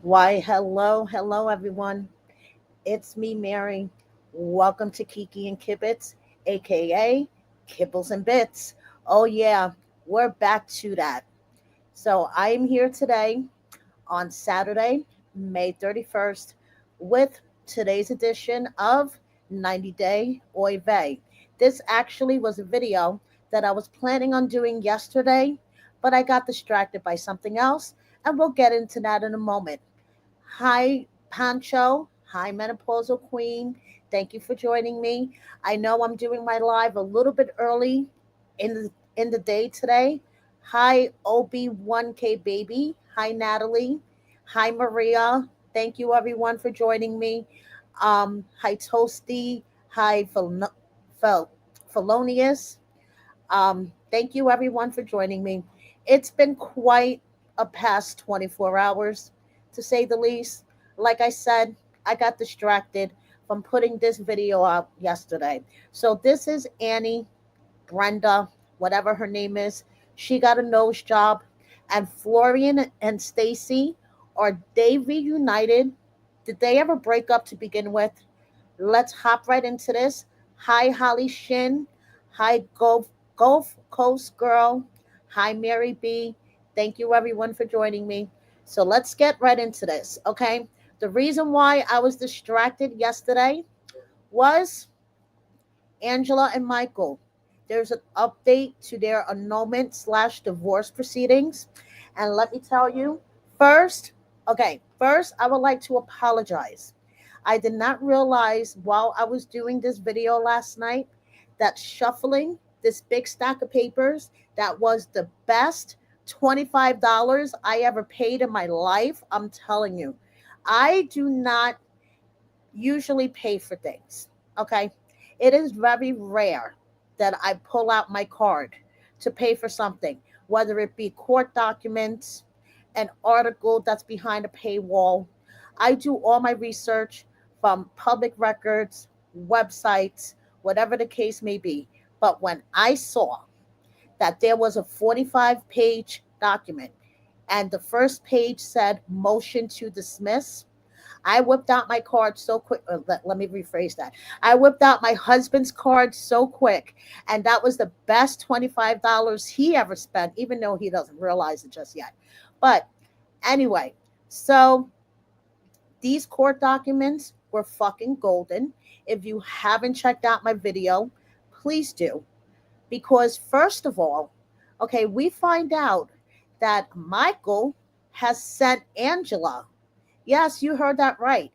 Why, hello, everyone. It's me, Mary. Welcome to Kiki and Kibbits, aka Kibbles and Bits. Oh, yeah, we're back to that. So, I am here today on Saturday, May 31st, with today's edition of 90 Day Oy Vey. This actually was a video that I was planning on doing yesterday, but I got distracted by something else, and we'll get into that in a moment. Hi, Pancho. Hi, Menopausal Queen. Thank you for joining me. I know I'm doing my live a little bit early in the day today. Hi, OB1K Baby. Hi, Natalie. Hi, Maria. Thank you, everyone, for joining me. Hi, Toasty. Hi, Fel- Felonious. Thank you, everyone, for joining me. It's been quite a past 24 hours, to say the least. Like I said, I got distracted from putting this video out yesterday. So, this is Annie, Brenda, whatever her name is. She got a nose job. And Florian and Stacey, are they reunited? Did they ever break up to begin with? Let's hop right into this. Hi, Holly Shin. Hi, Gulf Coast Girl. Hi, Mary B. Thank you, everyone, for joining me. So let's get right into this, okay? The reason why I was distracted yesterday was Angela and Michael. There's an update to their annulment slash divorce proceedings. And let me tell you, first, first, I would like to apologize. I did not realize while I was doing this video last night that shuffling this big stack of papers that was the best $25 I ever paid in my life. I'm telling you, I do not usually pay for things. Okay. It is very rare that I pull out my card to pay for something, whether it be court documents, an article that's behind a paywall. I do all my research from public records, websites, whatever the case may be. But when I saw that there was a 45-page document and the first page said motion to dismiss, I whipped out my card so quick. Let me rephrase that. I whipped out my husband's card so quick, and that was the best $25 he ever spent, even though he doesn't realize it just yet. But anyway, so these court documents were fucking golden. If you haven't checked out my video, please do. Because, first of all, okay, we find out that Michael has sent Angela. Yes, you heard that right.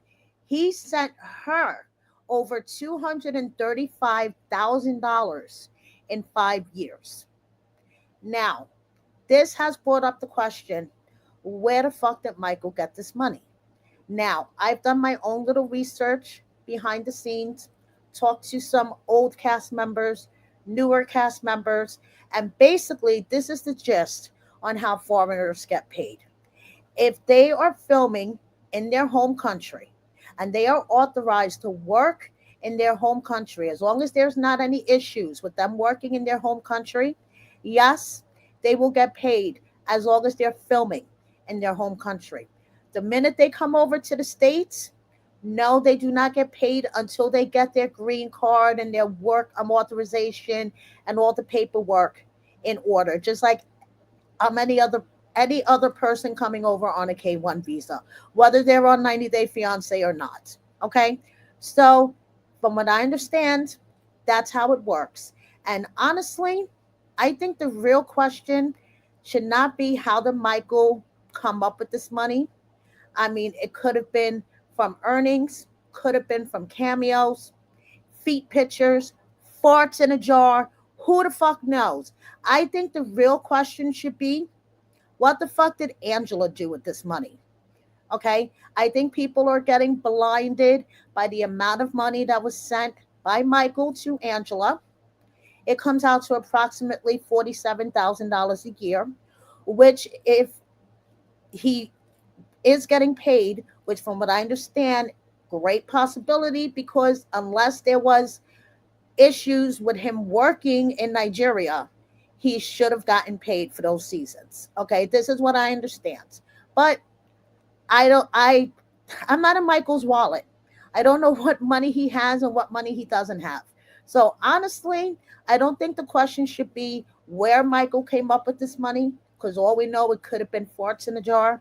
He sent her over $235,000 in 5 years. Now, this has brought up the question, where the fuck did Michael get this money? Now, I've done my own little research behind the scenes, talked to some old cast members, newer cast members, and basically, this is the gist on how foreigners get paid. If they are filming in their home country and they are authorized to work in their home country, as long as there's not any issues with them working in their home country, yes, they will get paid as long as they're filming in their home country. The minute they come over to the States, no, they do not get paid until they get their green card and their work authorization and all the paperwork in order, just like any other person coming over on a K1 visa, whether they're on 90 Day Fiance or not. Okay? So, from what I understand, that's how it works. And honestly, I think the real question should not be how did Michael come up with this money. I mean, it could have been from earnings, could have been from cameos, feet pictures, farts in a jar. Who the fuck knows? I think the real question should be, what the fuck did Angela do with this money? Okay. I think people are getting blinded by the amount of money that was sent by Michael to Angela. It comes out to approximately $47,000 a year, which, if he is getting paid, which from what I understand, great possibility, because unless there was issues with him working in Nigeria, he should have gotten paid for those seasons. Okay, this is what I understand. But I'm not in Michael's wallet. I don't know what money he has and what money he doesn't have. So honestly, I don't think the question should be where Michael came up with this money, because all we know, it could have been farts in a jar.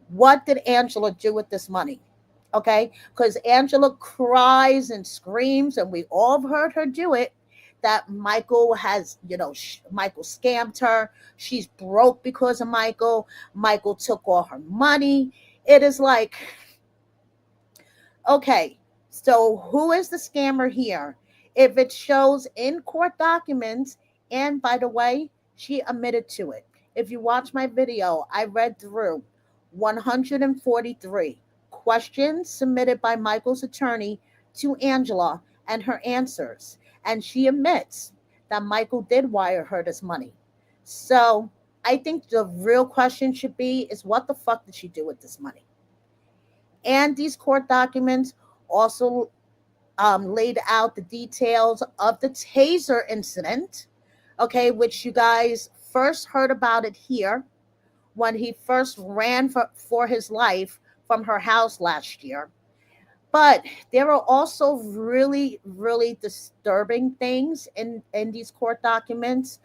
What did Angela do with this money? Okay, because Angela cries and screams, and we all have heard her do it. That Michael has, Michael scammed her. She's broke because of Michael. Michael took all her money. It is like, okay, so who is the scammer here? If it shows in court documents, and by the way, she admitted to it. If you watch my video, I read through 143 questions submitted by Michael's attorney to Angela and her answers. And she admits that Michael did wire her this money. So I think the real question should be is what the fuck did she do with this money? And these court documents also laid out the details of the taser incident, okay, which you guys first heard about it here when he first ran for his life from her house last year. But there are also really, really disturbing things in these court documents.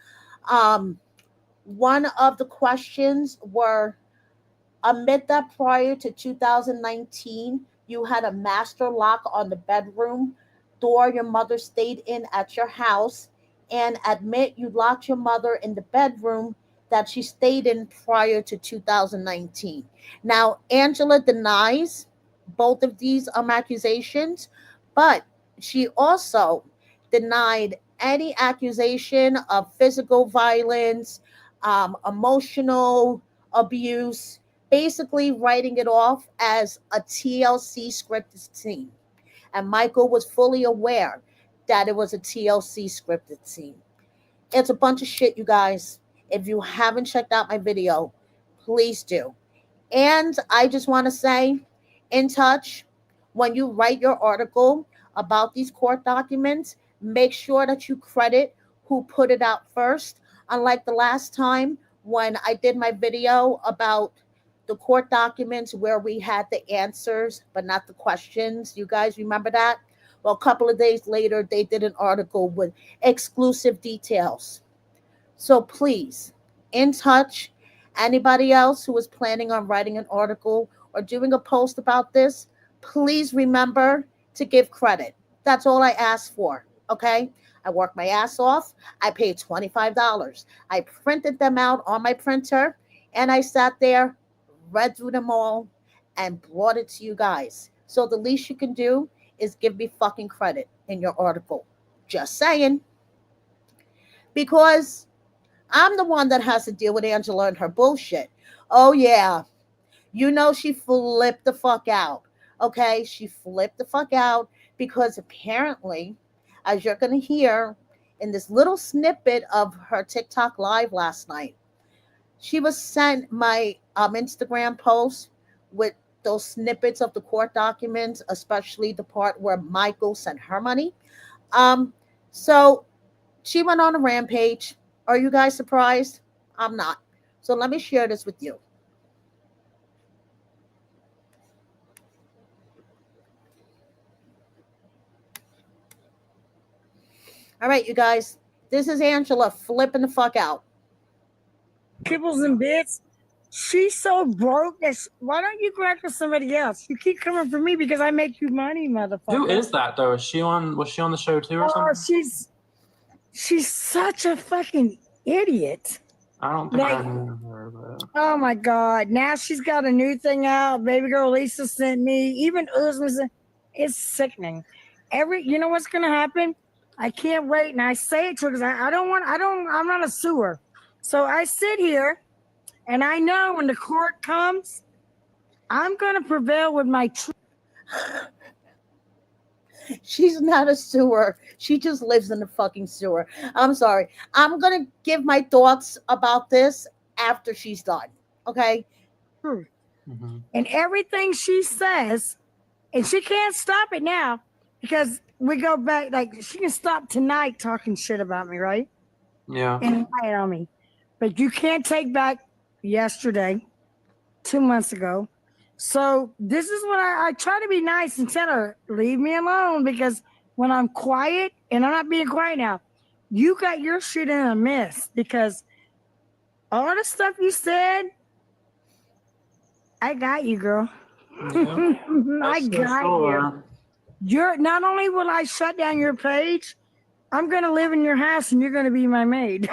Um, One of the questions were, admit that prior to 2019, you had a master lock on the bedroom door your mother stayed in at your house, and admit you locked your mother in the bedroom that she stayed in prior to 2019. Now, Angela denies both of these accusations, but she also denied any accusation of physical violence, emotional abuse, basically writing it off as a TLC scripted scene. And Michael was fully aware that it was a TLC scripted scene. It's a bunch of shit, you guys. If you haven't checked out my video, please do. And I just want to say, in touch, when you write your article about these court documents, make sure that you credit who put it out first. Unlike the last time when I did my video about the court documents where we had the answers but not the questions. You guys remember that? Well, a couple of days later, they did an article with exclusive details. So please, in touch, anybody else who is planning on writing an article or doing a post about this, please remember to give credit. That's all I ask for. Okay? I worked my ass off. I paid $25. I printed them out on my printer, and I sat there, read through them all, and brought it to you guys. So the least you can do is give me fucking credit in your article. Just saying. Because I'm the one that has to deal with Angela and her bullshit. Oh, yeah. You know, she flipped the fuck out. Okay? She flipped the fuck out because apparently, as you're going to hear in this little snippet of her TikTok live last night, she was sent my Instagram post with those snippets of the court documents, especially the part where Michael sent her money. Um, so she went on a rampage. Are you guys surprised? I'm not. So let me share this with you. All right, you guys. This is Angela flipping the fuck out. Kibbles and bits. She's so broke that why don't you go after somebody else? You keep coming for me because I make you money, motherfucker. Who is that though? Is she on? Was she on the show too or Oh, something? she's such a fucking idiot. I don't think I knew her. But... Oh my god! Now she's got a new thing out. Baby girl Lisa sent me. Even Uzma sent. It's sickening. You know what's gonna happen? I can't wait, and I say it to her because I don't want. I'm not a sewer, so I sit here. And I know when the court comes, I'm going to prevail with my truth. She's not a sewer. She just lives in the fucking sewer. I'm sorry. I'm going to give my thoughts about this after she's done. Okay? Mm-hmm. And everything she says, and she can't stop it now because we go back, like, she can stop tonight talking shit about me, right? Yeah. And lie on me. But you can't take back yesterday, 2 months ago, So this is what I try to be nice and tell her, leave me alone, because when I'm quiet, and I'm not being quiet now, you got your shit in a mess, because all the stuff you said, I got you, girl. Yeah. I That's for got you. sure. You're not only will I shut down your page, I'm gonna live in your house and you're gonna be my maid.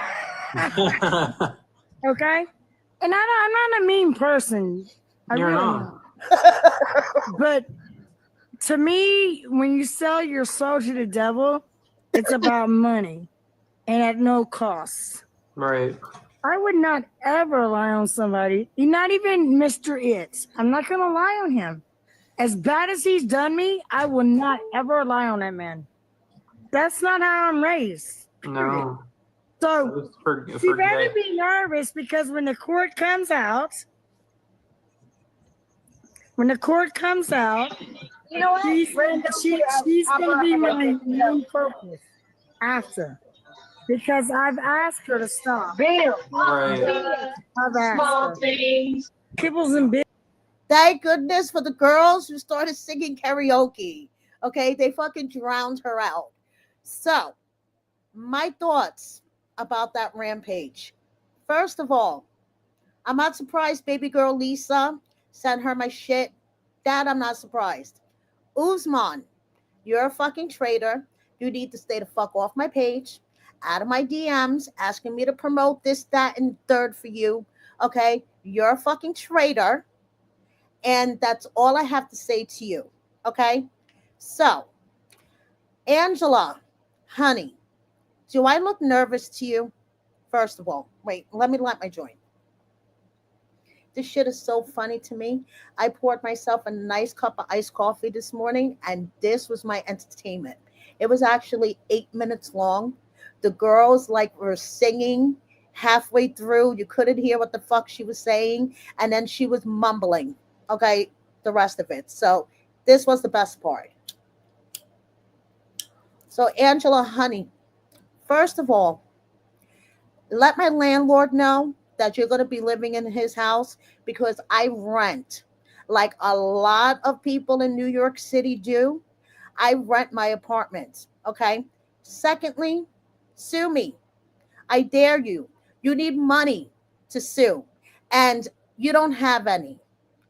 Okay? And I'm not a mean person. I You're really not. not. But to me, when you sell your soul to the devil, it's about money and at no cost. Right. I would not ever lie on somebody, not even Mr. It. I'm not going to lie on him. As bad as he's done me, I will not ever lie on that man. That's not how I'm raised. Period. No. So you better Forget. be nervous, because when the court comes out, you know what? She's going to be my main focus after. Because I've asked her to stop. Right. I've asked her. Kibbles and bits. Thank goodness for the girls who started singing karaoke. Okay, they fucking drowned her out. So, my thoughts about that Rampage. First of all, I'm not surprised baby girl Lisa sent her my shit. That I'm not surprised. Uzman, you're a fucking traitor. You need to stay the fuck off my page, out of my DMs, asking me to promote this, that, and third for you. Okay, you're a fucking traitor. And that's all I have to say to you. Okay? So, Angela, honey, do I look nervous to you? First of all, wait, let me light my joint. This shit is so funny to me. I poured myself a nice cup of iced coffee this morning, and this was my entertainment. It was actually 8 minutes long. The girls like were singing halfway through. You couldn't hear what the fuck she was saying, and then she was mumbling. Okay, the rest of it. So this was the best part. So Angela, honey, first of all, let my landlord know that you're going to be living in his house, because I rent like a lot of people in New York City do. I rent my apartments. Okay. Secondly, sue me. I dare you. You need money to sue, and you don't have any.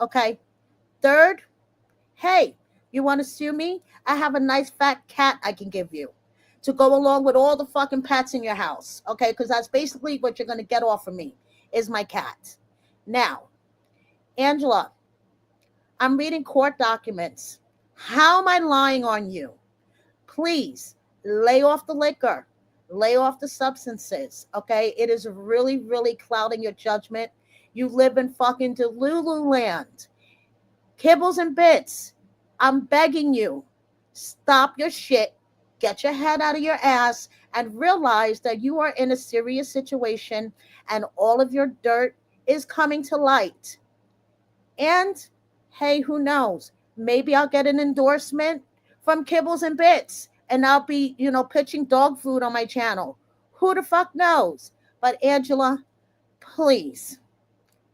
Okay. Third, hey, you want to sue me? I have a nice fat cat I can give you to go along with all the fucking pets in your house. Okay, because that's basically what you're going to get off of me is my cat. Now, Angela, I'm reading court documents. How am I lying on you? Please lay off the liquor, lay off the substances. Okay, it is really, really clouding your judgment. You live in fucking Delulu land. Kibbles and bits, I'm begging you, stop your shit, get your head out of your ass, and realize that you are in a serious situation and all of your dirt is coming to light. And hey, who knows? Maybe I'll get an endorsement from Kibbles and Bits and I'll be, pitching dog food on my channel. Who the fuck knows? But Angela, please,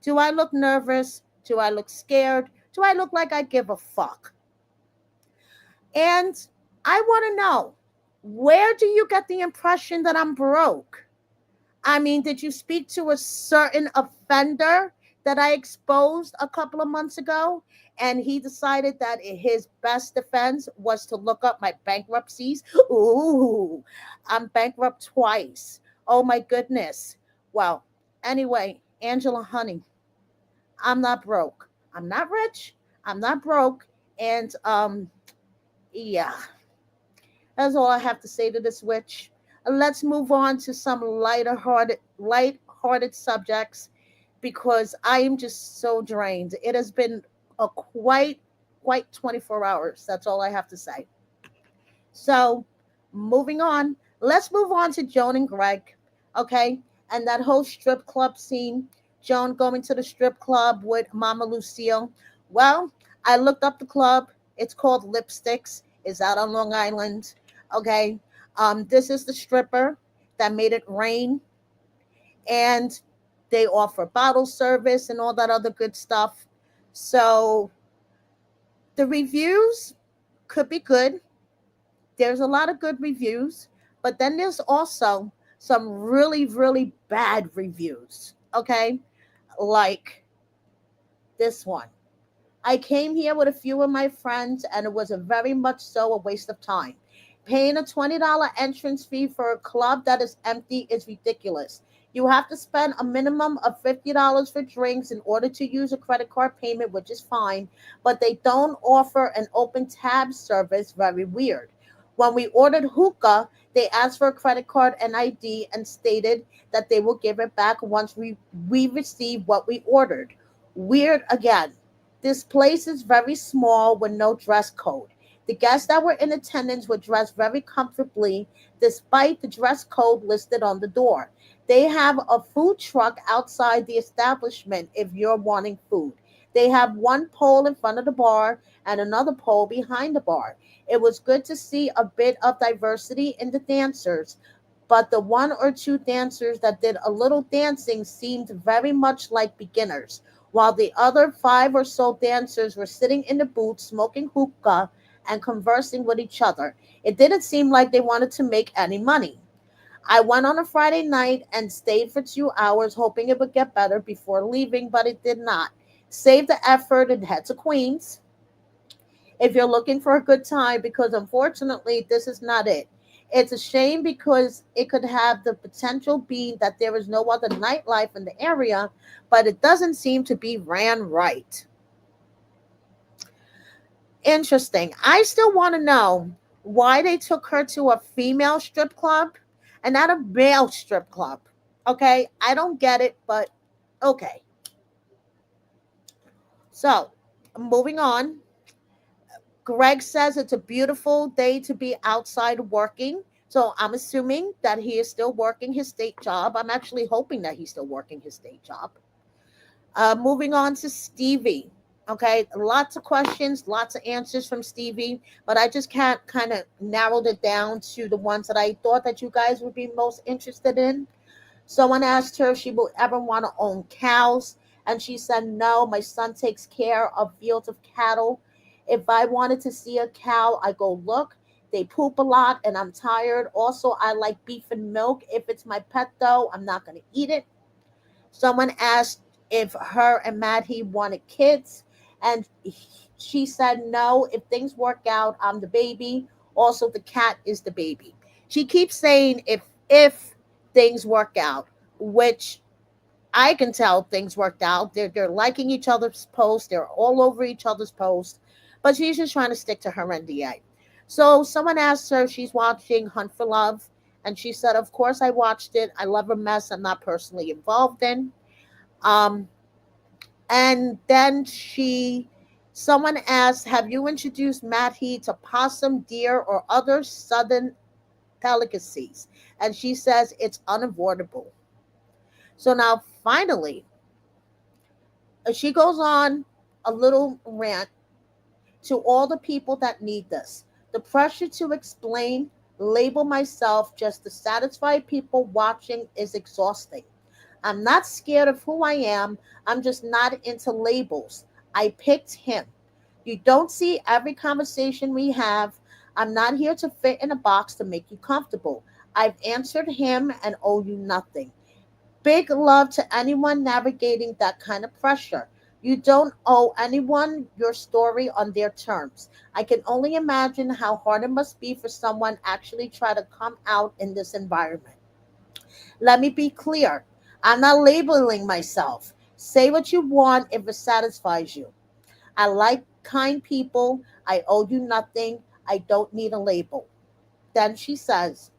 do I look nervous? Do I look scared? Do I look like I give a fuck? And I want to know, where do you get the impression that I'm broke? I mean, did you speak to a certain offender that I exposed a couple of months ago? And he decided that his best defense was to look up my bankruptcies. Ooh, I'm bankrupt twice. Oh my goodness. Well, anyway, Angela, honey, I'm not broke. I'm not rich. I'm not broke. And yeah, that's all I have to say to this witch. Let's move on to some lighter-hearted subjects, because I am just so drained. It has been a quite 24 hours. That's all I have to say. So, moving on. Let's move on to Joan and Greg, okay? And that whole strip club scene. Joan going to the strip club with Mama Lucille. Well, I looked up the club. It's called Lipsticks. It's out on Long Island, okay? This is the stripper that made it rain, and they offer bottle service and all that other good stuff. So the reviews could be good. There's a lot of good reviews, but then there's also some really, really bad reviews. Okay. Like this one. I came here with a few of my friends, and it was a very much so a waste of time. Paying a $20 entrance fee for a club that is empty is ridiculous. You have to spend a minimum of $50 for drinks in order to use a credit card payment, which is fine, but they don't offer an open tab service. Very weird. When we ordered hookah, they asked for a credit card and ID and stated that they will give it back once we receive what we ordered. Weird again. This place is very small with no dress code. The guests that were in attendance were dressed very comfortably despite the dress code listed on the door. They have a food truck outside the establishment if you're wanting food. They have one pole in front of the bar and another pole behind the bar. It was good to see a bit of diversity in the dancers, but the one or two dancers that did a little dancing seemed very much like beginners, while the other five or so dancers were sitting in the booth smoking hookah and conversing with each other. It didn't seem like they wanted to make any money. I went on a Friday night and stayed for 2 hours, hoping it would get better before leaving, but it did not. Save the effort and head to Queens if you're looking for a good time, because unfortunately, this is not it. It's a shame because it could have the potential being that there is no other nightlife in the area, but it doesn't seem to be ran right. Interesting. I still want to know why they took her to a female strip club and not a male strip club. Okay, I don't get it, but okay. So, moving on. Greg says it's a beautiful day to be outside working. So I'm assuming that he is still working his state job. I'm actually hoping that he's still working his state job. Moving on to Stevie. Okay, lots of questions, lots of answers from Stevie, but I just can't kind of narrowed it down to the ones that I thought that you guys would be most interested in. Someone asked her if she will ever want to own cows, and she said, no, my son takes care of fields of cattle. If I wanted to see a cow, I go look. They poop a lot, and I'm tired. Also, I like beef and milk. If it's my pet, though, I'm not going to eat it. Someone asked if her and Maddie wanted kids, and she said, no, if things work out, I'm the baby. Also, the cat is the baby. She keeps saying if things work out, which I can tell things worked out. They're liking each other's posts. They're all over each other's posts, but she's just trying to stick to her NDA. So someone asked her if she's watching Hunt for Love, and she said, "Of course I watched it. I love a mess I'm not personally involved in." Um, and then someone asked, "Have you introduced Matt Heat to possum, deer, or other southern delicacies?" And she says it's unavoidable. So now, finally, she goes on a little rant to all the people that need this. The pressure to explain, label myself just to satisfy people watching is exhausting. I'm not scared of who I am. I'm just not into labels. I picked him. You don't see every conversation we have. I'm not here to fit in a box to make you comfortable. I've answered him and owe you nothing. Big love to anyone navigating that kind of pressure. You don't owe anyone your story on their terms. I can only imagine how hard it must be for someone actually try to come out in this environment. Let me be clear. I'm not labeling myself. Say what you want if it satisfies you. I like kind people. I owe you nothing. I don't need a label. Then she says,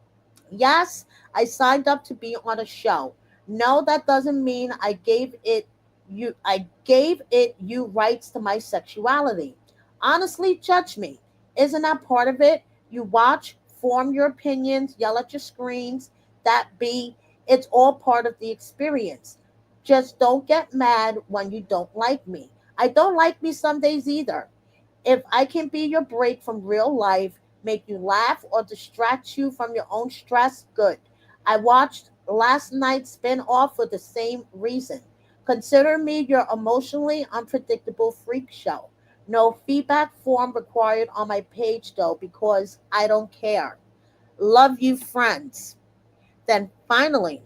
yes, I signed up to be on a show. No, that doesn't mean I gave it you rights to my sexuality. Honestly, judge me. Isn't that part of it? You watch, form your opinions, yell at your screens, that be it's all part of the experience. Just don't get mad when you don't like me. I don't like me some days either. If I can be your break from real life, make you laugh, or distract you from your own stress, good. I watched last night's spin off for the same reason. Consider me your emotionally unpredictable freak show. No feedback form required on my page though, because I don't care. Love you, friends. Then finally,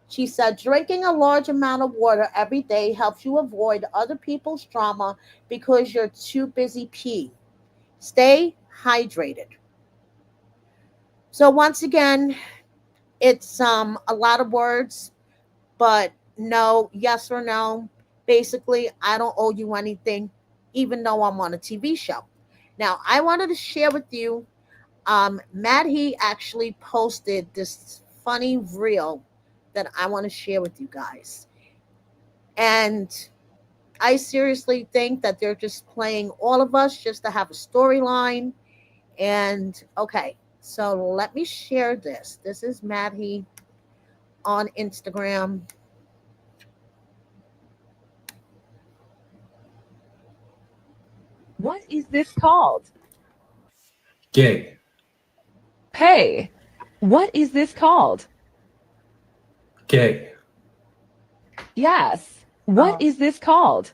she said, drinking a large amount of water every day helps you avoid other people's drama because you're too busy peeing. Stay hydrated. So once again, it's a lot of words, but no, yes or no. Basically, I don't owe you anything, even though I'm on a TV show. Now, I wanted to share with you. Matt he actually posted this funny reel that I want to share with you guys, and I seriously think that they're just playing all of us just to have a storyline. And okay, so let me share this. This is Maddie on Instagram. What is this called? Gay. Hey, what is this called? Gay. Yes. What is this called?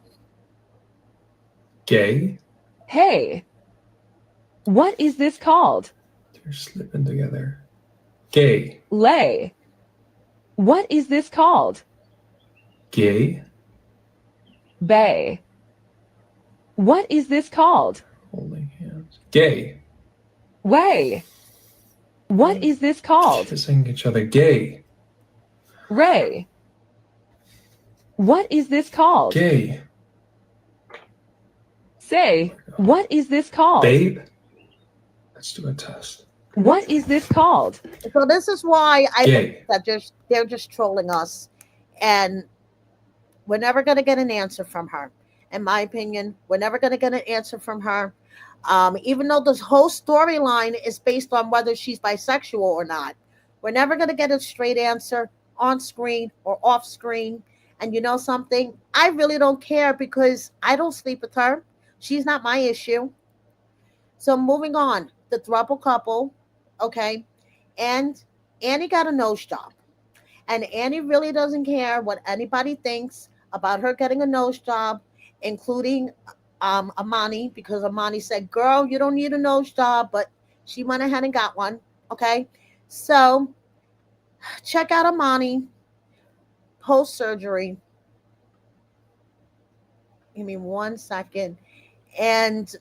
Gay. Hey, what is this called? They're slipping together. Gay. Lay. What is this called? Gay. Bay. What is this called? Holding hands. Gay. Way. What is this called? Kissing each other. Gay. Ray. What is this called? Gay. Say, what is this called? Babe. Let's do a test. What is this called? So this is why I Gay. think that they're just trolling us, and we're never going to get an answer from her. In my opinion, we're never going to get an answer from her. Even though this whole storyline is based on whether she's bisexual or not, we're never going to get a straight answer on screen or off screen. And you know something? I really don't care because I don't sleep with her. She's not my issue. So moving on, the throuple couple, okay, and Annie got a nose job. And Annie really doesn't care what anybody thinks about her getting a nose job, including Amani, because Amani said, girl, you don't need a nose job, but she went ahead and got one. Okay. So check out Amani post surgery. Give me 1 second. And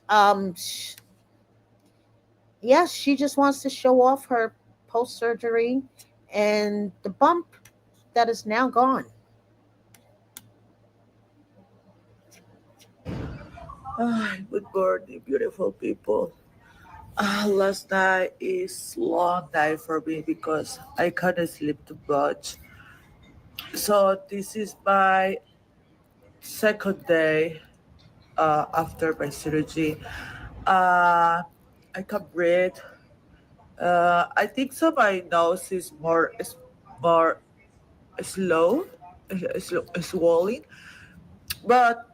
yes, she just wants to show off her post surgery and the bump that is now gone. Good morning, beautiful people. Last night is long night for me because I couldn't sleep too much. So this is my second day after my surgery. I can breathe. I think so. My nose is more slow, swollen, but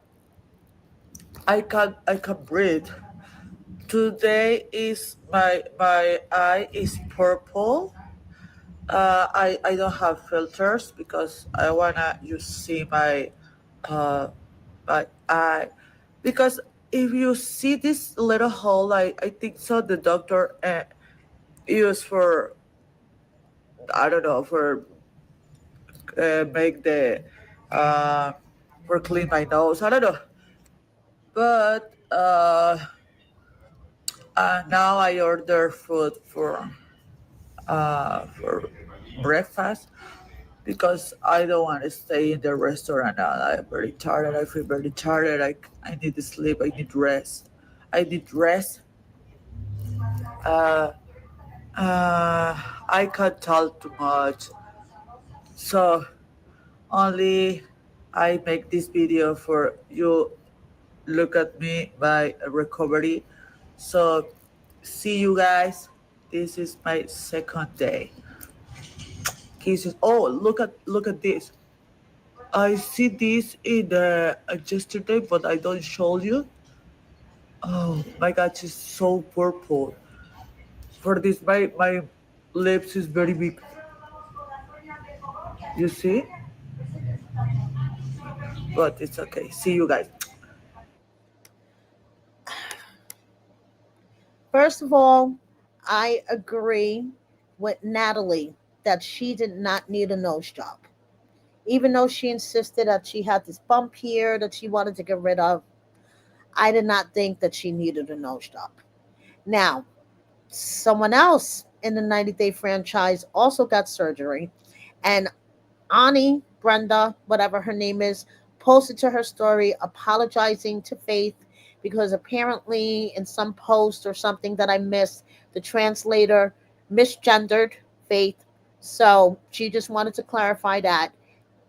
I can breathe. Today is my eye is purple. I don't have filters because I wanna you see uh my eye, because if you see this little hole, I think so the doctor used for, I don't know, for make the uh for clean my nose, I don't know, but now I order food for breakfast because I don't want to stay in the restaurant now. I'm very tired. I feel very tired. I need to sleep. I need rest. I need rest. Uh, I can't talk too much. So only I make this video for you. Look at me, my recovery. So see you guys. This is my second day. Kisses. Oh, look at this. I see this in the yesterday, but I don't show you. Oh my God, she's so purple. For this, my lips is very big. You see? but it's okay. See you guys. First of all, I agree with Natalie that she did not need a nose job. Even though she insisted that she had this bump here that she wanted to get rid of, I did not think that she needed a nose job. Now, someone else in the 90 Day franchise also got surgery, and Ani, Brenda, whatever her name is, posted to her story apologizing to Faith because apparently in some post or something that I missed, the translator misgendered Faith. So she just wanted to clarify that.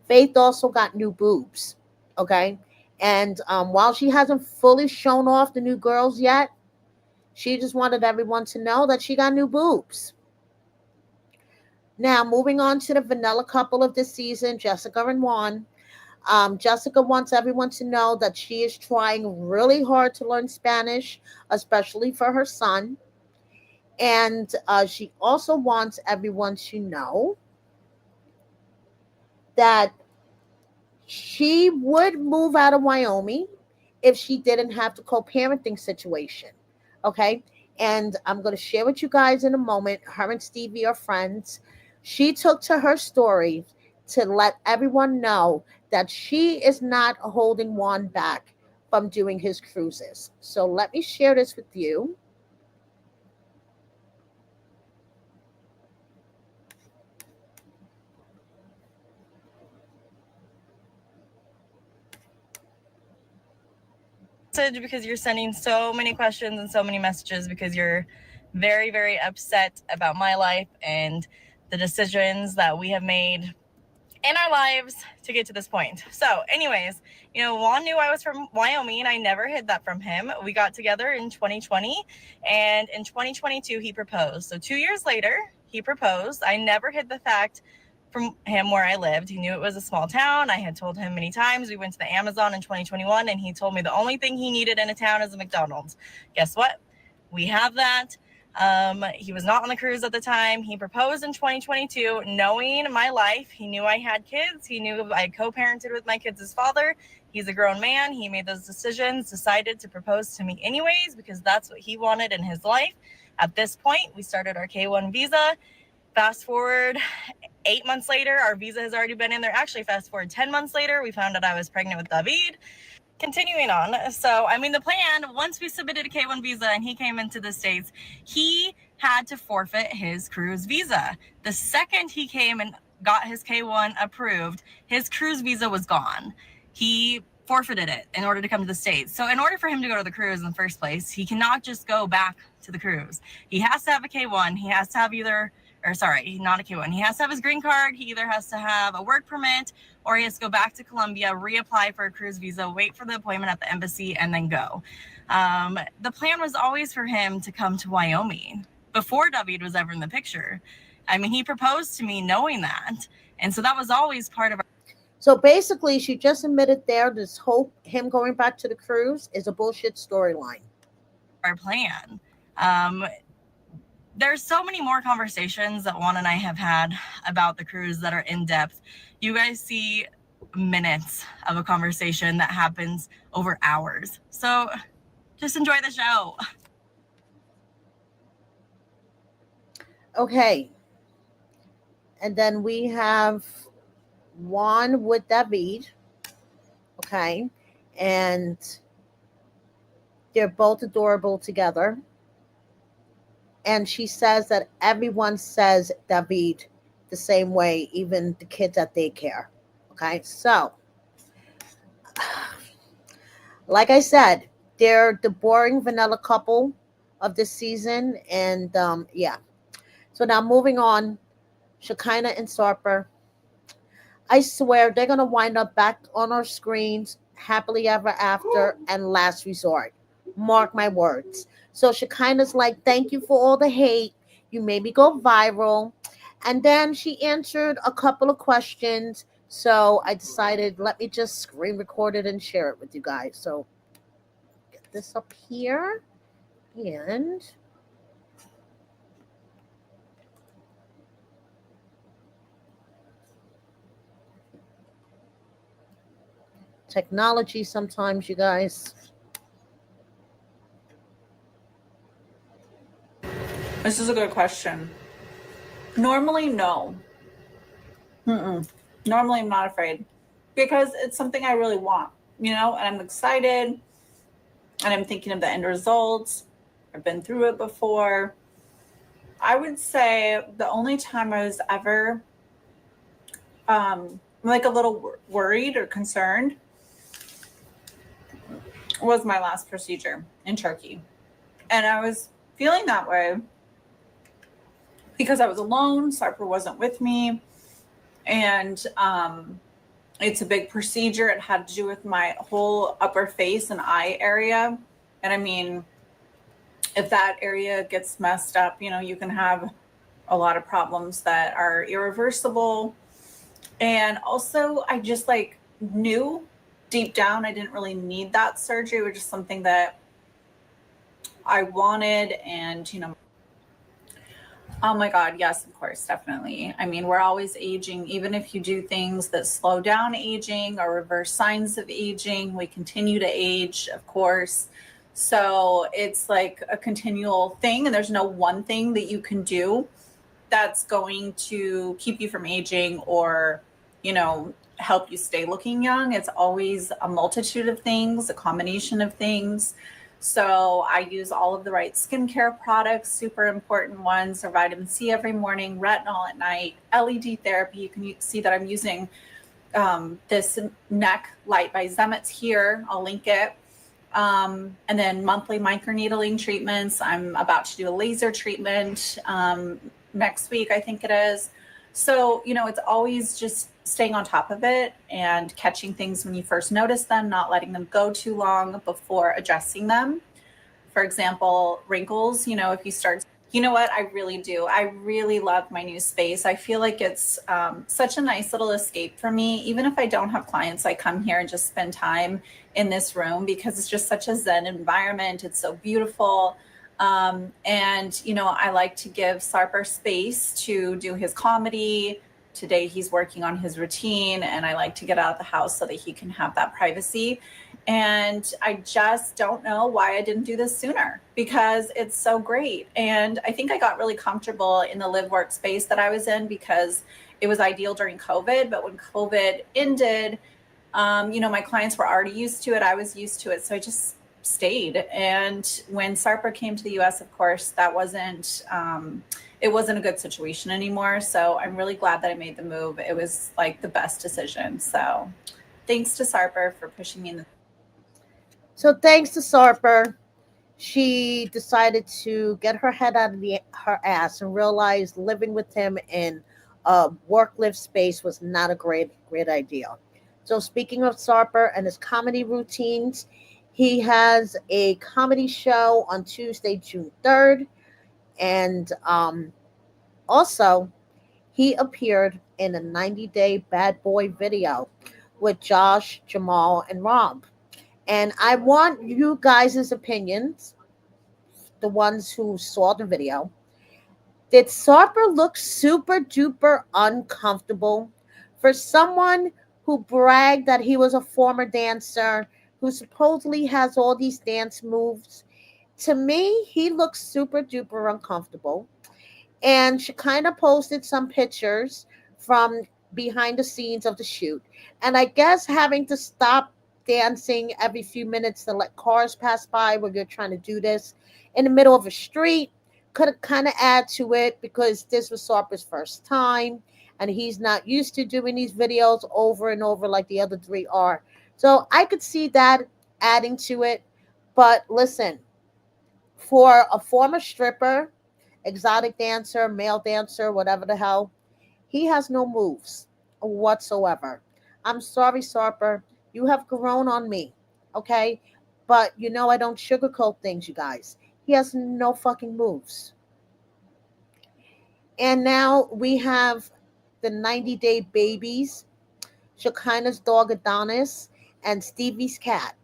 Faith also got new boobs. Okay. And while she hasn't fully shown off the new girls yet, she just wanted everyone to know that she got new boobs. Now, moving on to the vanilla couple of this season, Jessica and Juan. Jessica wants everyone to know that she is trying really hard to learn Spanish, especially for her son. And she also wants everyone to know that she would move out of Wyoming if she didn't have the co-parenting situation. Okay. And I'm going to share with you guys in a moment. Her and Stevie are friends. She took to her story to let everyone know that she is not holding Juan back from doing his cruises. So let me share this with you. Because you're sending so many questions and so many messages because you're very, very upset about my life and the decisions that we have made in our lives to get to this point. So anyways, Juan knew I was from Wyoming and I never hid that from him. We got together in 2020 and in 2022 he proposed. So 2 years later, he proposed. I never hid the fact from him where I lived. He knew it was a small town. I had told him many times. We went to the Amazon in 2021 and he told me the only thing he needed in a town is a McDonald's. Guess what? We have that. He was not on the cruise at the time. He proposed in 2022, knowing my life. He knew I had kids. He knew I co-parented with my kids' father. He's a grown man. He made those decisions, decided to propose to me anyways, because that's what he wanted in his life. At this point, we started our K1 visa. Fast forward 8 months later, our visa has already been in there. Actually, fast forward 10 months later, we found out I was pregnant with David. Continuing on. So, the plan, once we submitted a K1 visa and he came into the States, he had to forfeit his cruise visa. The second he came and got his K1 approved, his cruise visa was gone. He forfeited it in order to come to the States. So in order for him to go to the cruise in the first place, he cannot just go back to the cruise. He has to have a K1. He has to have not a K1. He has to have his green card. He either has to have a work permit or he has to go back to Colombia, reapply for a cruise visa, wait for the appointment at the embassy, and then go. The plan was always for him to come to Wyoming before David was ever in the picture. He proposed to me knowing that. And so that was always part of our... So basically, she just admitted there this whole him going back to the cruise is a bullshit storyline. Our plan. There's so many more conversations that Juan and I have had about the cruise that are in depth. You guys see minutes of a conversation that happens over hours. So just enjoy the show. Okay. And then we have Juan with David. Okay. And they're both adorable together. And she says that everyone says David the same way, even the kids at daycare. Okay, so like I said, they're the boring vanilla couple of this season. And yeah. So now moving on, Shayna and Sarper. I swear they're going to wind up back on our screens, happily ever after and last resort. Mark my words. So Shayna's like, thank you for all the hate. You made me go viral. And then she answered a couple of questions. So I decided, let me just screen record it and share it with you guys. So get this up here. And Technology sometimes, you guys. This is a good question. Normally, no. Normally, I'm not afraid because it's something I really want, and I'm excited and I'm thinking of the end results. I've been through it before. I would say the only time I was ever like a little worried or concerned was my last procedure in Turkey. And I was feeling that way because I was alone. Sarper wasn't with me. And it's a big procedure. It had to do with my whole upper face and eye area. And I mean, if that area gets messed up, you can have a lot of problems that are irreversible. And also, I just knew deep down I didn't really need that surgery. It was just something that I wanted. And, oh my God, yes, of course, definitely. I mean, we're always aging. Even if you do things that slow down aging or reverse signs of aging, we continue to age, of course. So it's like a continual thing. And there's no one thing that you can do that's going to keep you from aging or, help you stay looking young. It's always a multitude of things, a combination of things. So I use all of the right skincare products, super important ones, or vitamin C every morning, retinol at night, LED therapy. You can see that I'm using this neck light by Zemetz here. I'll link it. And then monthly microneedling treatments. I'm about to do a laser treatment next week, I think it is. So, it's always just staying on top of it and catching things when you first notice them, not letting them go too long before addressing them. For example, wrinkles, if you start, what I really do. I really love my new space. I feel like it's such a nice little escape for me. Even if I don't have clients, I come here and just spend time in this room because it's just such a zen environment. It's so beautiful. And, I like to give Sarper space to do his comedy. Today he's working on his routine, and I like to get out of the house so that he can have that privacy. And I just don't know why I didn't do this sooner because it's so great. And I think I got really comfortable in the live work space that I was in because it was ideal during COVID. But when COVID ended, my clients were already used to it. I was used to it. So I just stayed. And when Sarper came to the US, of course, that wasn't, it wasn't a good situation anymore. So I'm really glad that I made the move. It was like the best decision. So thanks to Sarper for pushing me in. So thanks to Sarper, she decided to get her head out of her ass and realized living with him in a work-live space was not a great idea. So speaking of Sarper and his comedy routines, he has a comedy show on Tuesday, June 3rd. And also, he appeared in a 90-day bad boy video with Josh, Jamal, and Rob. And I want you guys' opinions, the ones who saw the video. Did Sarper look super duper uncomfortable for someone who bragged that he was a former dancer, who supposedly has all these dance moves? To me, he looks super duper uncomfortable. And she kind of posted some pictures from behind the scenes of the shoot. And I guess having to stop dancing every few minutes to let cars pass by when you're trying to do this in the middle of a street could kind of add to it because this was Sarper's first time and he's not used to doing these videos over and over like the other three are. So I could see that adding to it. But listen, for a former stripper, exotic dancer, male dancer, whatever the hell, he has no moves whatsoever. I'm sorry, Sarper. You have grown on me, okay? But I don't sugarcoat things, you guys. He has no fucking moves. And now we have the 90-day babies, Shekinah's dog Adonis, and Stevie's cat.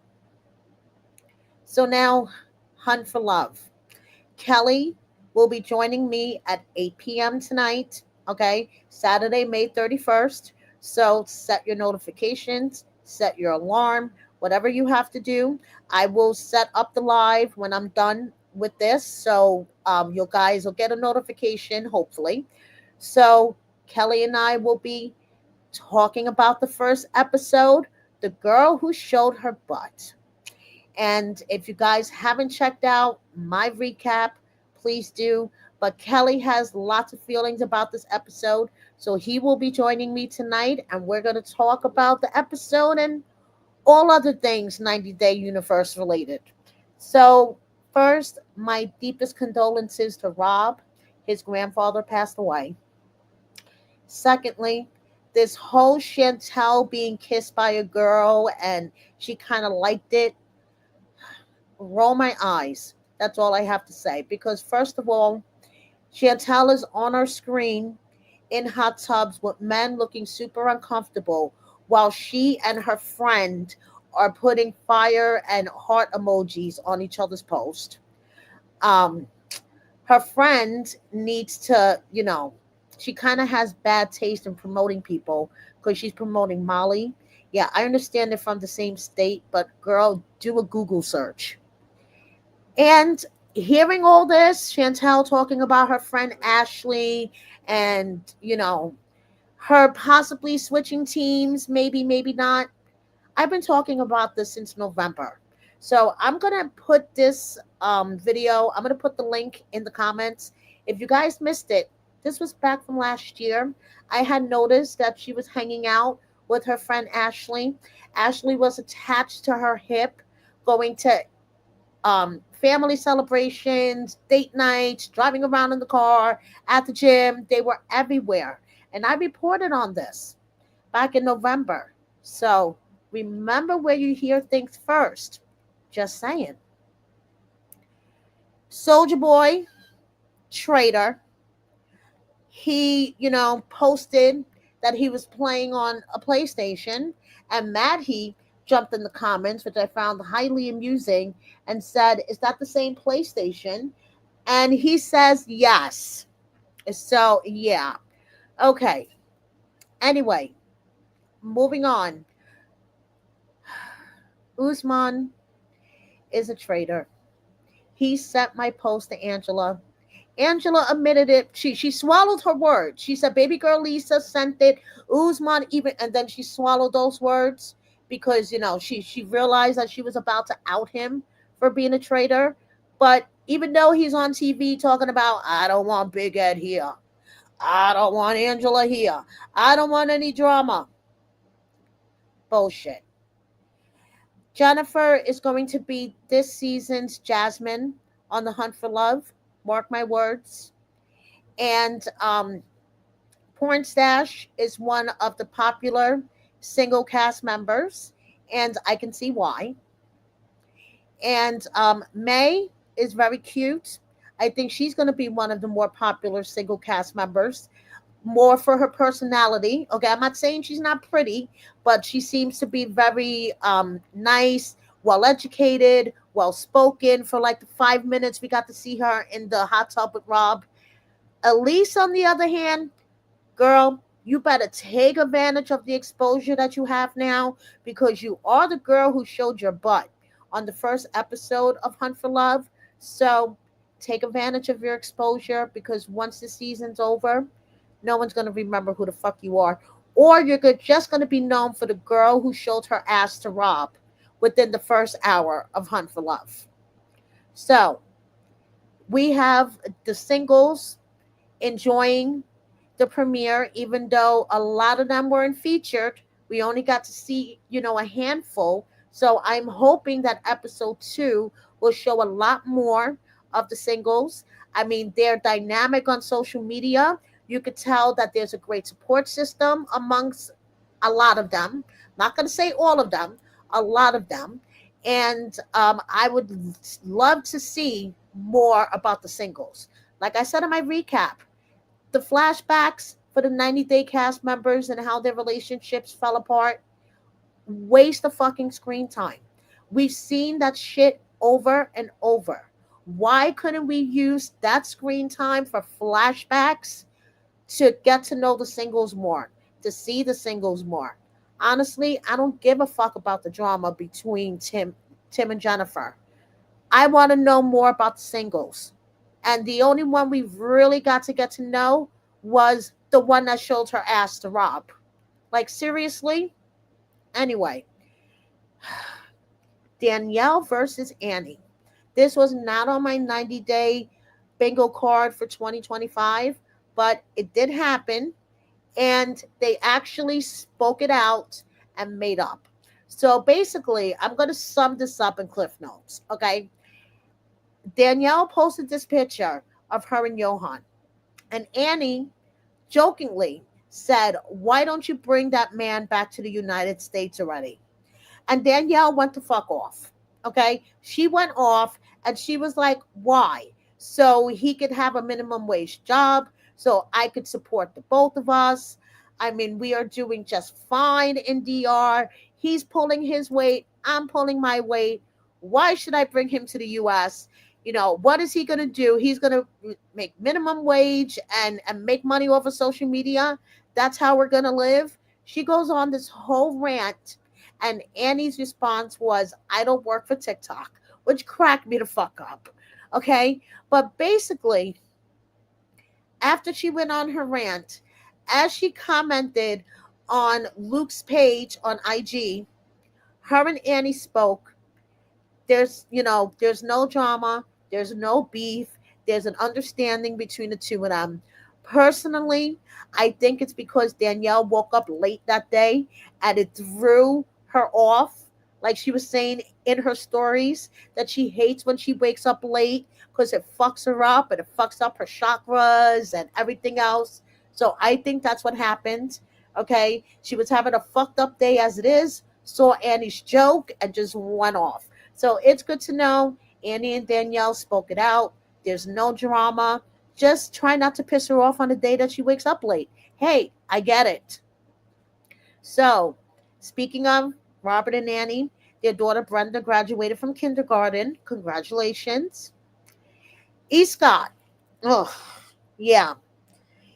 So now, hunt for love. Kelly will be joining me at 8 p.m. tonight, okay? Saturday, May 31st. So set your notifications, set your alarm, whatever you have to do. I will set up the live when I'm done with this. So you guys will get a notification, hopefully. So Kelly and I will be talking about the first episode, The Girl Who Showed Her Butt. And if you guys haven't checked out my recap, please do. But Kelly has lots of feelings about this episode. So he will be joining me tonight, and we're going to talk about the episode and all other things 90 Day Universe related. So, first, my deepest condolences to Rob. His grandfather passed away. Secondly, this whole Chantel being kissed by a girl and she kind of liked it. Roll my eyes. That's all I have to say. Because, first of all, Chantel is on our screen in hot tubs with men looking super uncomfortable while she and her friend are putting fire and heart emojis on each other's post. Um, Her friend needs to, she kind of has bad taste in promoting people because she's promoting Molly. Yeah, I understand they're from the same state, but girl, do a Google search. And hearing all this, Chantel talking about her friend Ashley and, her possibly switching teams, maybe, maybe not. I've been talking about this since November. So I'm going to put this video, I'm going to put the link in the comments. If you guys missed it, this was back from last year. I had noticed that she was hanging out with her friend Ashley. Ashley was attached to her hip, going to family celebrations, date nights, driving around in the car, at the gym. They were everywhere. And I reported on this back in November. So remember where you hear things first. Just saying. Soldier Boy, traitor. He, posted that he was playing on a PlayStation, and Maddie jumped in the comments, which I found highly amusing, and said, "Is that the same PlayStation?" And he says, "Yes." So, yeah. Okay. Anyway, moving on. Usman is a traitor. He sent my post to Angela. Angela admitted it. She swallowed her words. She said, "Baby girl Lisa sent it." Usman even, and then she swallowed those words because she realized that she was about to out him for being a traitor. But even though he's on TV talking about, "I don't want Big Ed here. I don't want Angela here. I don't want any drama." Bullshit. Jennifer is going to be this season's Jasmine on The Hunt for Love. Mark my words. And Porn Stash is one of the popular single cast members, and I can see why. And May is very cute. I think she's going to be one of the more popular single cast members, more for her personality. Okay, I'm not saying she's not pretty, but she seems to be very nice, well educated, well spoken. For like the 5 minutes we got to see her in the hot tub with Rob. Elise, on the other hand, girl, you better take advantage of the exposure that you have now, because you are the girl who showed your butt on the first episode of Hunt for Love. So take advantage of your exposure, because once the season's over, no one's going to remember who the fuck you are. Or you're just going to be known for the girl who showed her ass to Rob within the first hour of Hunt for Love. So we have the singles enjoying the premiere, even though a lot of them weren't featured. We only got to see, a handful. So I'm hoping that episode 2 will show a lot more of the singles. I mean, they're dynamic on social media. You could tell that there's a great support system amongst a lot of them. Not going to say all of them, a lot of them. And I would love to see more about the singles. Like I said in my recap, the flashbacks for the 90 Day cast members and how their relationships fell apart, waste of fucking screen time. We've seen that shit over and over. Why couldn't we use that screen time for flashbacks to get to know the singles more, to see the singles more? Honestly, I don't give a fuck about the drama between Tim and Jennifer. I want to know more about the singles. And the only one we really got to get to know was the one that showed her ass to Rob. Like, seriously? Anyway, Danielle versus Annie. This was not on my 90-day bingo card for 2025, but it did happen. And they actually spoke it out and made up. So basically, I'm going to sum this up in Cliff Notes. Okay. Danielle posted this picture of her and Johan. And Annie jokingly said, "Why don't you bring that man back to the United States already?" And Danielle went to fuck off. Okay. She went off and she was like, "Why?" So he could have a minimum wage job. So I could support the both of us. I mean, we are doing just fine in DR. He's pulling his weight. I'm pulling my weight. Why should I bring him to the US? What is he going to do? He's going to make minimum wage and make money off of social media. That's how we're going to live. She goes on this whole rant. And Annie's response was, "I don't work for TikTok," which cracked me the fuck up. Okay. But basically, after she went on her rant, as she commented on Luke's page on IG, her and Annie spoke. There's no drama, there's no beef, there's an understanding between the two of them. Personally, I think it's because Danielle woke up late that day and it threw her off. Like she was saying in her stories that she hates when she wakes up late because it fucks her up and it fucks up her chakras and everything else. So I think that's what happened. Okay. She was having a fucked up day as it is, saw Annie's joke and just went off. So it's good to know Annie and Danielle spoke it out. There's no drama. Just try not to piss her off on the day that she wakes up late. Hey, I get it. So, speaking of Robert and Annie, their daughter Brenda graduated from kindergarten. Congratulations. E. Scott. Oh, yeah.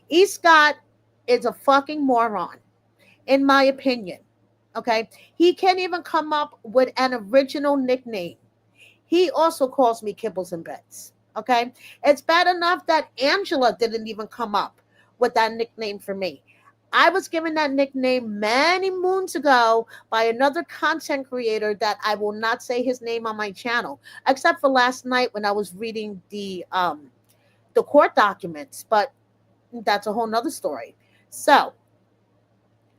E. Scott is a fucking moron, in my opinion. Okay? He can't even come up with an original nickname. He also calls me Kibbles and Bits. Okay? It's bad enough that Angela didn't even come up with that nickname for me. I was given that nickname many moons ago by another content creator that I will not say his name on my channel, except for last night when I was reading the court documents, but that's a whole nother story. So,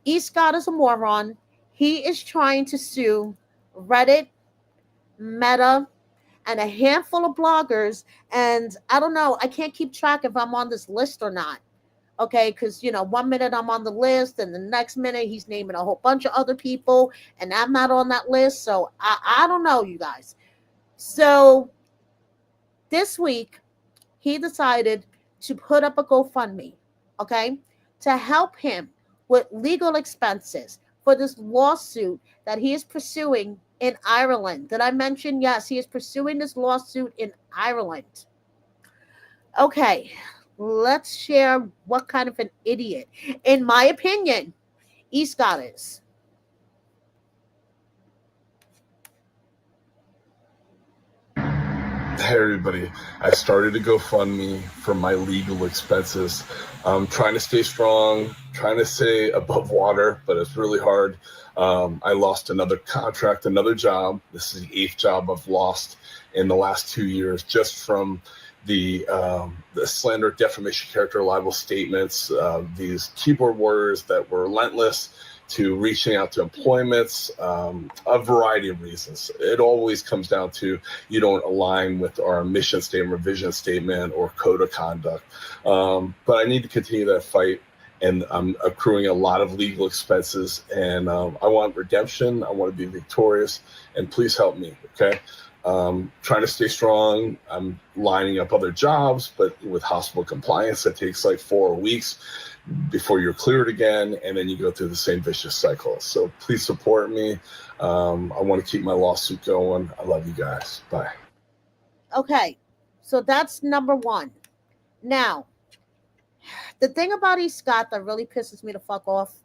E. Scott is a moron. He is trying to sue Reddit, Meta, and a handful of bloggers. And I don't know, I can't keep track if I'm on this list or not. Okay, because 1 minute I'm on the list, and the next minute he's naming a whole bunch of other people, and I'm not on that list. So I don't know, you guys. So this week he decided to put up a GoFundMe, okay, to help him with legal expenses for this lawsuit that he is pursuing in Ireland. Did I mention? Yes, he is pursuing this lawsuit in Ireland. Okay, let's share what kind of an idiot, in my opinion, E. Scott is. Hey everybody, I started a GoFundMe for my legal expenses. I'm trying to stay strong, trying to stay above water, but it's really hard. I lost another contract, another job. This is the 8th job I've lost in the last 2 years just from the slander, defamation, character libel statements, these keyboard warriors that were relentless, to reaching out to employments, a variety of reasons. It always comes down to you don't align with our mission statement, vision statement, or code of conduct. But I need to continue that fight, and I'm accruing a lot of legal expenses, and I want redemption. I want to be victorious, and please help me, okay? Trying to stay strong. I'm lining up other jobs, but with hospital compliance, it takes like 4 weeks before you're cleared again, and then you go through the same vicious cycle. So please support me. I want to keep my lawsuit going. I love you guys. Bye. Okay, so that's number one. Now, the thing about E. Scott that really pisses me the fuck off,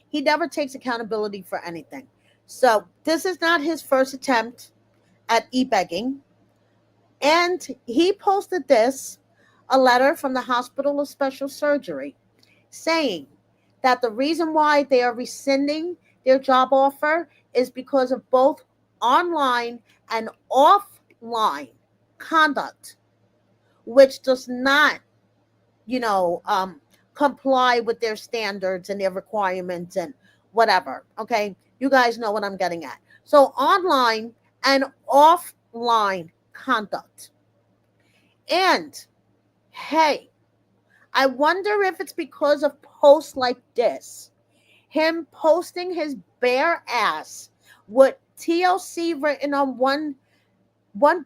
He never takes accountability for anything. So this is not his first attempt at e-begging. And he posted this, a letter from the Hospital of Special Surgery, saying that the reason why they are rescinding their job offer is because of both online and offline conduct, which does not, comply with their standards and their requirements and whatever. Okay, you guys know what I'm getting at. So online and offline conduct. And hey, I wonder if it's because of posts like this, him posting his bare ass with TLC written on one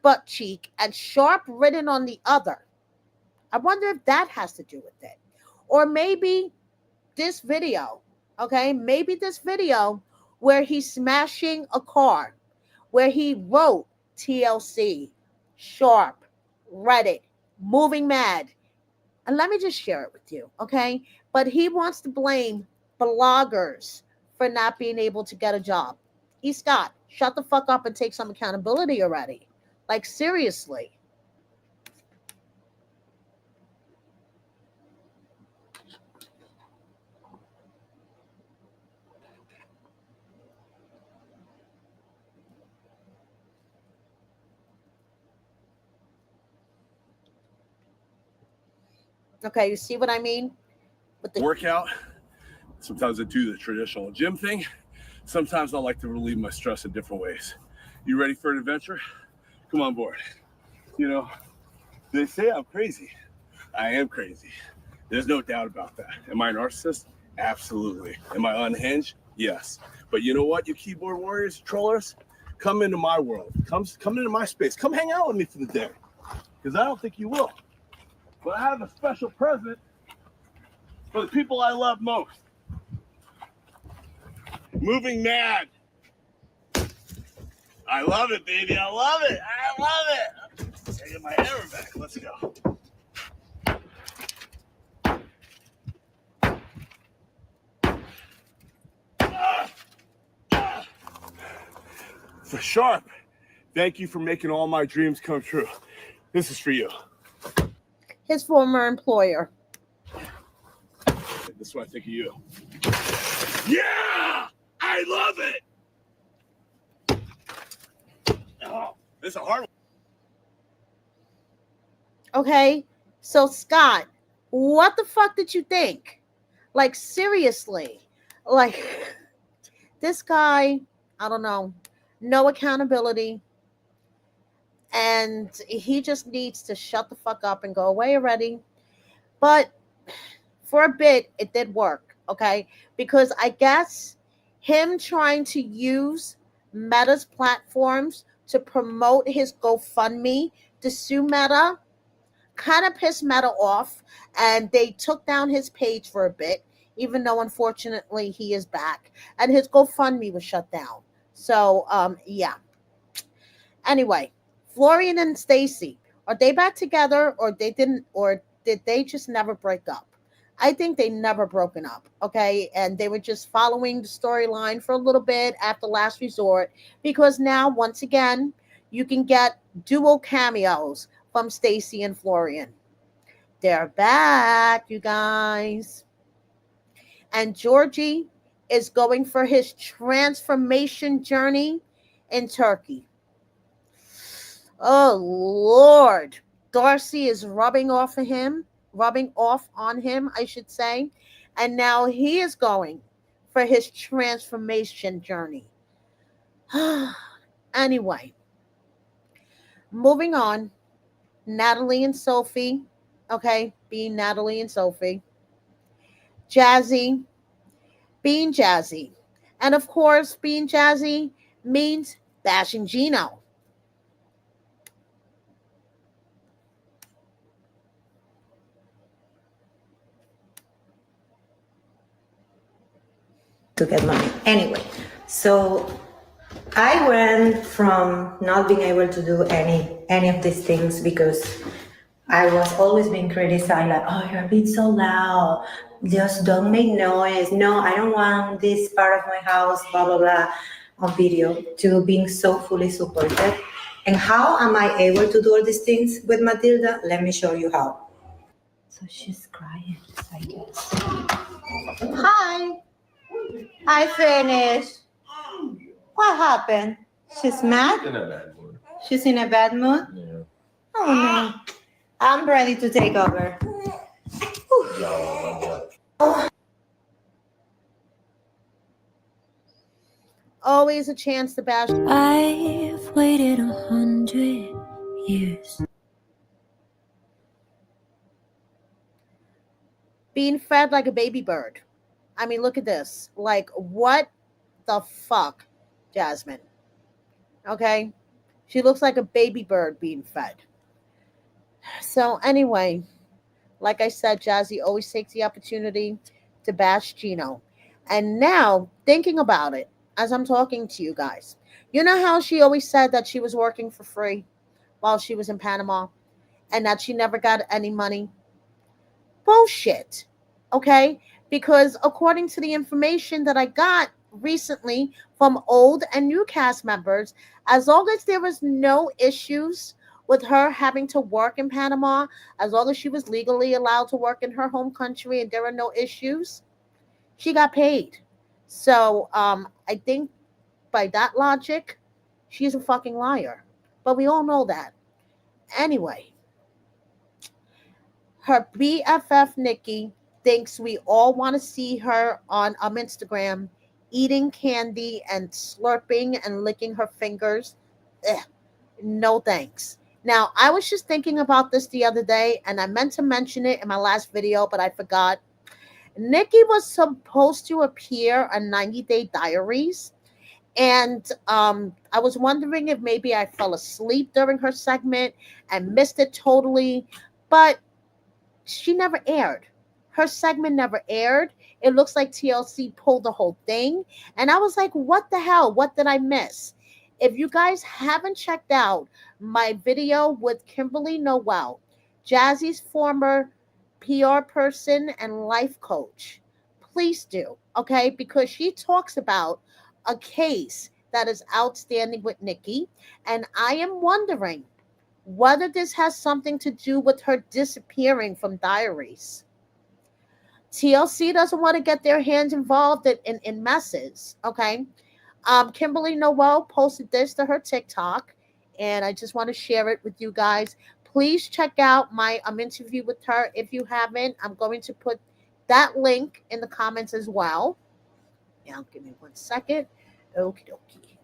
butt cheek and sharp written on the other. I wonder if that has to do with it. Or maybe this video, okay? Maybe this video where he's smashing a car, where he wrote TLC, sharp, Reddit, moving mad. And let me just share it with you, okay? But he wants to blame bloggers for not being able to get a job. Scott, shut the fuck up and take some accountability already. Like, seriously. Okay, you see what I mean? With the workout. Sometimes I do the traditional gym thing. Sometimes I like to relieve my stress in different ways. You ready for an adventure? Come on board. They say I'm crazy. I am crazy. There's no doubt about that. Am I a narcissist? Absolutely. Am I unhinged? Yes. But you know what, you keyboard warriors, trollers? Come into my world. Come into my space. Come hang out with me for the day. Because I don't think you will. But I have a special present for the people I love most. Moving mad. I love it, baby. I love it. I love it. I get my hammer back. Let's go. For Sharp, thank you for making all my dreams come true. This is for you. His former employer. This is what I think of you. Yeah! I love it! Oh, this is a hard one. Okay, so Scott, what the fuck did you think? Like, seriously. Like, this guy, I don't know, no accountability. And he just needs to shut the fuck up and go away already. But for a bit, it did work, okay? Because I guess him trying to use Meta's platforms to promote his GoFundMe to sue Meta kind of pissed Meta off, and they took down his page for a bit, even though unfortunately he is back, and his GoFundMe was shut down. So, yeah. Anyway, Florian and Stacey, are they back together, or they didn't, or did they just never break up? I think they never broken up, okay? And they were just following the storyline for a little bit after Last Resort, because now, once again, you can get dual cameos from Stacey and Florian. They're back, you guys. And Georgie is going for his transformation journey in Turkey. Oh, Lord. Darcy is rubbing off on him, I should say. And now he is going for his transformation journey. Anyway, moving on. Natalie and Sophie. Okay, being Natalie and Sophie. Jazzy. Being Jazzy. And of course, being Jazzy means bashing Gino. To get money. Anyway, so I went from not being able to do any of these things because I was always being criticized, like, oh, you're being so loud. Just don't make noise. No, I don't want this part of my house, blah, blah, blah, on video, to being so fully supported. And how am I able to do all these things with Matilda? Let me show you how. So she's crying, I guess. Hi, I finished. What happened? She's mad? In a bad mood. She's in a bad mood? Yeah. Oh no. I'm ready to take over. Always a chance to bash. I've waited 100 years. Being fed like a baby bird. I mean, look at this. Like, what the fuck, Jasmine? Okay? She looks like a baby bird being fed. So, anyway, like I said, Jazzy always takes the opportunity to bash Gino. And now, thinking about it, as I'm talking to you guys, you know how she always said that she was working for free while she was in Panama and that she never got any money? Bullshit. Okay? Because according to the information that I got recently from old and new cast members, as long as there was no issues with her having to work in Panama, as long as she was legally allowed to work in her home country and there were no issues, she got paid. So I think by that logic, she's a fucking liar. But we all know that. Anyway, her BFF Nikki thinks we all want to see her on Instagram eating candy and slurping and licking her fingers. Ugh, no thanks. Now, I was just thinking about this the other day, and I meant to mention it in my last video, but I forgot. Nikki was supposed to appear on 90 Day Diaries, and I was wondering if maybe I fell asleep during her segment and missed it totally, but she never aired. Her segment never aired. It looks like TLC pulled the whole thing. And I was like, what the hell? What did I miss? If you guys haven't checked out my video with Kimberly Noel, Jazzy's former PR person and life coach, please do, okay? Because she talks about a case that is outstanding with Nikki. And I am wondering whether this has something to do with her disappearing from diaries. TLC doesn't want to get their hands involved in messes, okay? Kimberly Noel posted this to her TikTok, and I just want to share it with you guys. Please check out my interview with her if you haven't. I'm going to put that link in the comments as well. Now, give me 1 second. Okie dokie.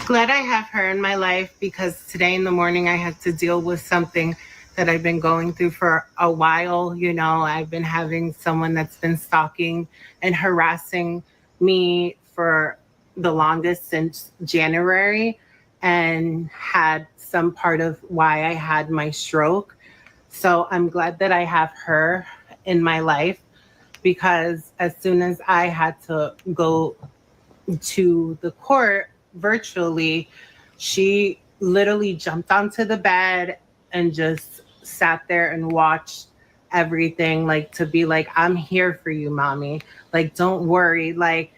Glad I have her in my life because today in the morning I had to deal with something that I've been going through for a while. You know, I've been having someone that's been stalking and harassing me for the longest since January and had some part of why I had my stroke. So I'm glad that I have her in my life because as soon as I had to go to the court virtually, she literally jumped onto the bed and just sat there and watched everything, like to be like, I'm here for you, mommy. Like, don't worry. Like,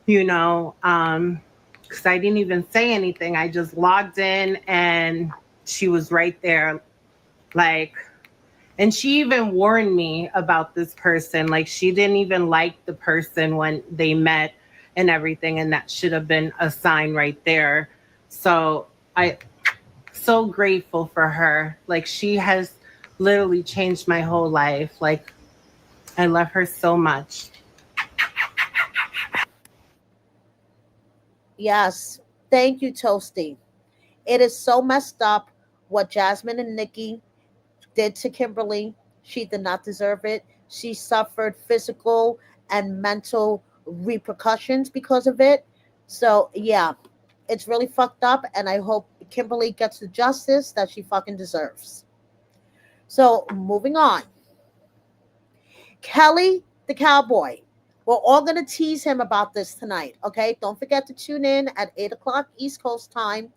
you know, because I didn't even say anything. I just logged in and she was right there. Like, and she even warned me about this person. Like, she didn't even like the person when they met and everything. And that should have been a sign right there. So so grateful for her. Like, she has literally changed my whole life. Like, I love her so much. Yes. Thank you, Toasty. It is so messed up what Jasmine and Nikki did to Kimberly. She did not deserve it. She suffered physical and mental repercussions because of it. So, yeah, it's really fucked up, and I hope Kimberly gets the justice that she fucking deserves. So, moving on. Kelly the Cowboy. We're all going to tease him about this tonight, okay? Don't forget to tune in at 8 o'clock East Coast time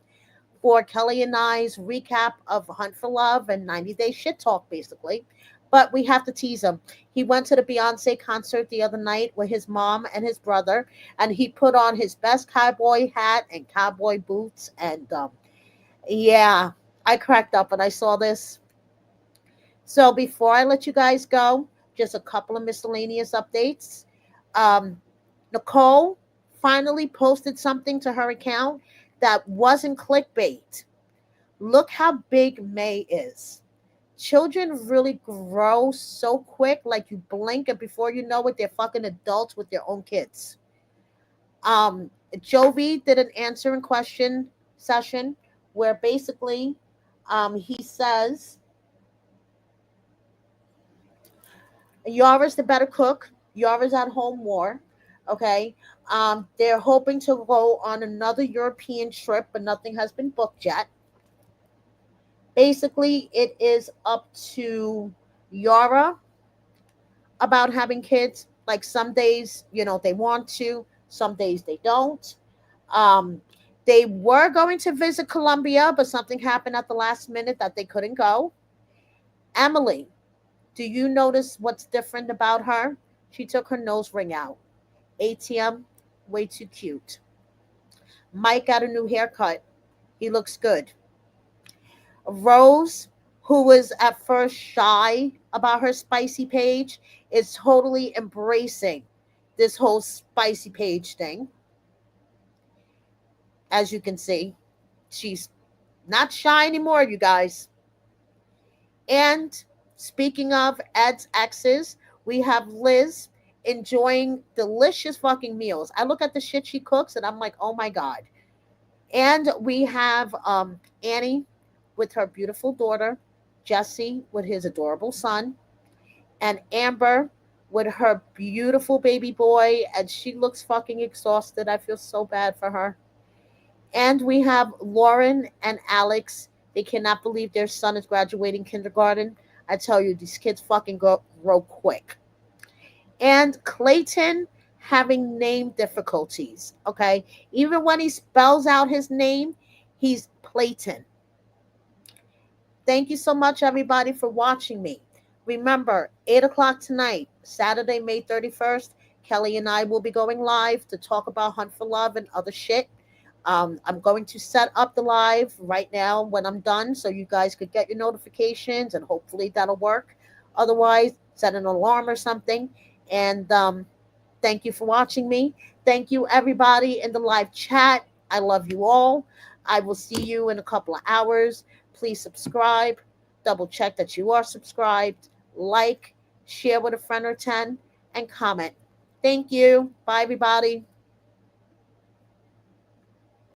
for Kelly and I's recap of Hunt for Love and 90 Day Shit Talk, basically. But we have to tease him. He went to the Beyonce concert the other night with his mom and his brother, and he put on his best cowboy hat and cowboy boots. And yeah, I cracked up when I saw this. So before I let you guys go, just a couple of miscellaneous updates. Nicole finally posted something to her account that wasn't clickbait. Look how big May is. Children really grow so quick, like you blink and before you know it, they're fucking adults with their own kids. Jovi did an answering question session where basically he says Yara's the better cook. Yara's at home more. Okay. They're hoping to go on another European trip, but nothing has been booked yet. Basically, it is up to Yara about having kids. Like some days, they want to, some days they don't. Um, they were going to visit Colombia, but something happened at the last minute that they couldn't go. Emily, do you notice what's different about her? She took her nose ring out. ATM, way too cute. Mike got a new haircut. He looks good. Rose, who was at first shy about her spicy page, is totally embracing this whole spicy page thing. As you can see, she's not shy anymore, you guys. And speaking of Ed's exes, we have Liz enjoying delicious fucking meals. I look at the shit she cooks and I'm like, oh my God. And we have Annie with her beautiful daughter, Jesse with his adorable son, and Amber with her beautiful baby boy, and she looks fucking exhausted. I feel so bad for her. And we have Lauren and Alex. They cannot believe their son is graduating kindergarten. I tell you, these kids fucking grow quick. And Clayton having name difficulties. Okay. Even when he spells out his name, he's Clayton. Thank you so much, everybody, for watching me. Remember, 8 o'clock tonight, Saturday, May 31st, Kelly and I will be going live to talk about Hunt for Love and other shit. I'm going to set up the live right now when I'm done so you guys could get your notifications and hopefully that'll work. Otherwise, set an alarm or something. And thank you for watching me. Thank you, everybody in the live chat. I love you all. I will see you in a couple of hours. Please subscribe. Double check that you are subscribed. Like, share with a friend or 10, and comment. Thank you. Bye, everybody.